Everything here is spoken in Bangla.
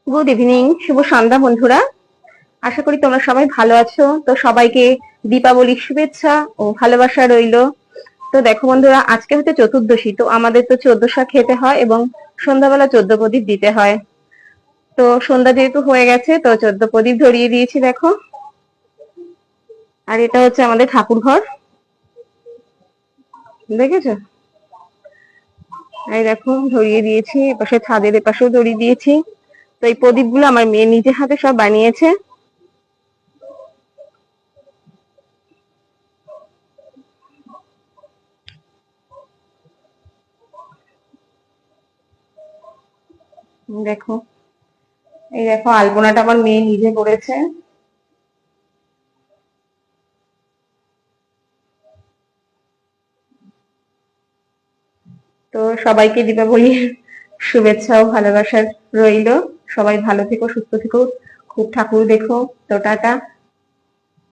গুড ইভিনিং, শুভ সন্ধ্যা বন্ধুরা। আশা করি তোমরা সবাই ভালো আছো। তো সবাইকে দীপাবলির শুভেচ্ছা ও ভালোবাসা রইলো। তো দেখো বন্ধুরা, আজকে হচ্ছে চতুর্দশী। তো আমাদের তো 14 খেতে হয় এবং সন্ধ্যাবেলা 14 প্রদীপ দিতে হয়। তো সন্ধ্যা যেহেতু হয়ে গেছে, তো 14 প্রদীপ ধরিয়ে দিয়েছি দেখো। আর এটা হচ্ছে আমাদের ঠাকুর ঘর, দেখেছো? এই দেখো ধরিয়ে দিয়েছি, এপাশে ছাদের এপাশেও ধরিয়ে দিয়েছি। তো এই প্রদীপগুলো আমার মেয়ে নিজে হাতে সব বানিয়েছে। দেখো, এই দেখো আলপনাটা আমার মেয়ে নিজে করেছে। তো সবাইকে দীপাবলির শুভেচ্ছা ও ভালোবাসা রইলো। সবাই ভালো থেকো, সুস্থ থেকো, খুব ঠাকুর দেখো। তো টাটা।